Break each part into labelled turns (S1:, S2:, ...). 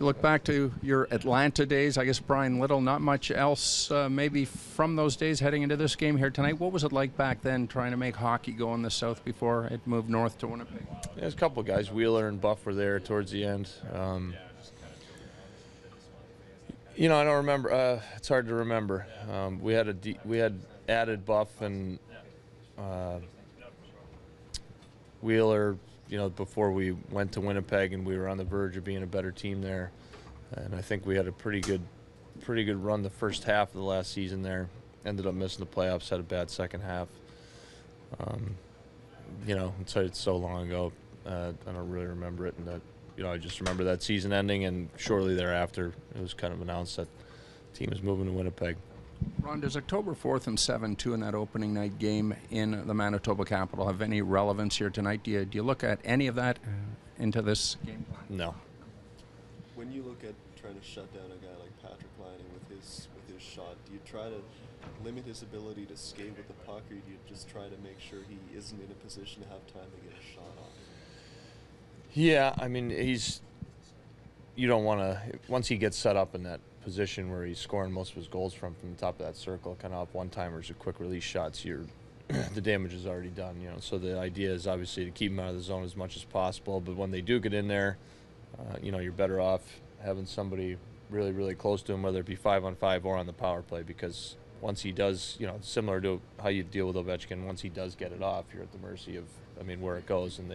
S1: You look back to your Atlanta days, I guess Brian Little, not much else maybe from those days heading into this game here tonight. What was it like back then trying to make hockey go in the South before it moved north to Winnipeg?
S2: There's a couple of guys, Wheeler and Buff were there towards the end. I don't remember. It's hard to remember. We had added Buff and Wheeler, before we went to Winnipeg, and we were on the verge of being a better team there. And I think we had a pretty good run the first half of the last season there. Ended up missing the playoffs, had a bad second half. It's so long ago, I don't really remember it. And I just remember that season ending, and shortly thereafter, it was kind of announced that the team is moving to Winnipeg.
S1: Ron, does October 4th and 7-2 in that opening night game in the Manitoba Capital have any relevance here tonight? Do you look at any of that into this game plan?
S2: No.
S3: When you look at trying to shut down a guy like Patrick Lining with his shot, do you try to limit his ability to skate with the puck, or do you just try to make sure he isn't in a position to have time to get a shot off?
S2: Yeah, I mean, you don't want to, once he gets set up in that position where he's scoring most of his goals from the top of that circle, kind of up one-timers or quick release shots, the damage is already done, So the idea is obviously to keep him out of the zone as much as possible, but when they do get in there, you're better off having somebody really, really close to him, whether it be 5-on-5 or on the power play, because once he does, similar to how you deal with Ovechkin, once he does get it off, you're at the mercy of, where it goes, and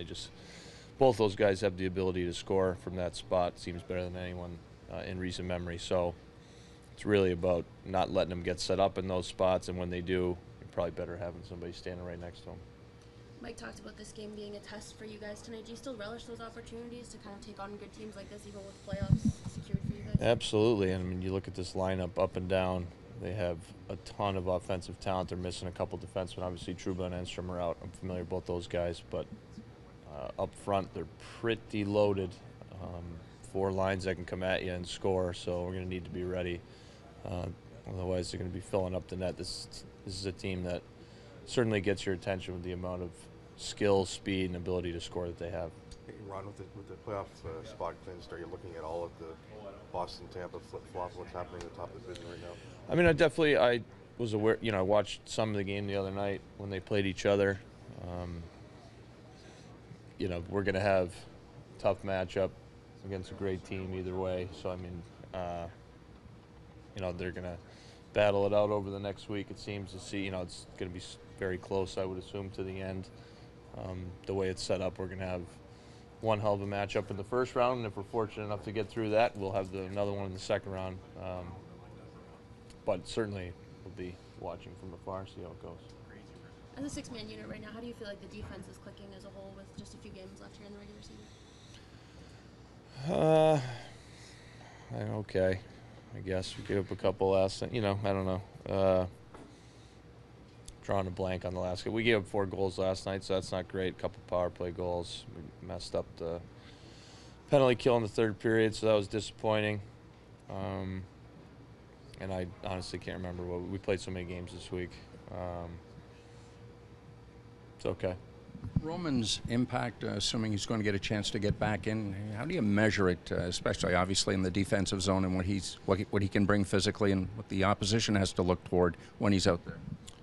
S2: both those guys have the ability to score from that spot. Seems better than anyone in recent memory. So it's really about not letting them get set up in those spots, and when they do, you're probably better having somebody standing right next to them.
S4: Mike talked about this game being a test for you guys tonight. Do you still relish those opportunities to kind of take on good teams like this, even with playoffs secured for you guys?
S2: Absolutely. You look at this lineup up and down. They have a ton of offensive talent. They're missing a couple defensemen. Obviously, Trouba and Enstrom are out. I'm familiar with both those guys, but up front, they're pretty loaded. 4 lines that can come at you and score, so we're going to need to be ready. Otherwise, they're going to be filling up the net. This is a team that certainly gets your attention with the amount of skill, speed, and ability to score that they have.
S5: Hey, Ron, with the playoff spot clinched, are you looking at all of the Boston-Tampa flip-flop, what's happening at the top of the division right now?
S2: I was aware, I watched some of the game the other night when they played each other. We're going to have a tough matchup against a great team either way. So, they're going to battle it out over the next week, it seems, to see. It's going to be very close, I would assume, to the end. The way it's set up, we're going to have one hell of a matchup in the first round, and if we're fortunate enough to get through that, we'll have another one in the second round. But certainly we'll be watching from afar, see how it goes.
S4: As a 6-man unit right now, how do you feel like the defense is clicking as a whole with just a few games left here in the regular season?
S2: Okay. I guess we gave up a couple last night. I don't know. Drawing a blank on the last game. We gave up 4 goals last night, so that's not great. A couple power play goals. We messed up the penalty kill in the third period, so that was disappointing. And I honestly can't remember we played so many games this week. It's okay.
S1: Roman's impact, assuming he's going to get a chance to get back in, how do you measure it, especially obviously in the defensive zone, and what he can bring physically and what the opposition has to look toward when he's out there?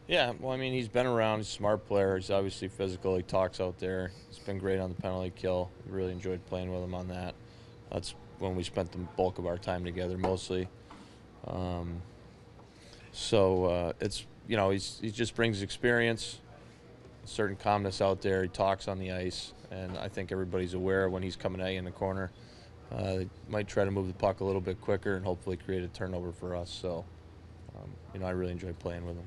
S2: Yeah, well, he's been around. He's a smart player. He's obviously physical. He talks out there. He's been great on the penalty kill. Really enjoyed playing with him on that. That's when we spent the bulk of our time together, mostly. It's he just brings experience, a certain calmness out there. He talks on the ice, and I think everybody's aware when he's coming at you in the corner. They might try to move the puck a little bit quicker and hopefully create a turnover for us. So, I really enjoy playing with him.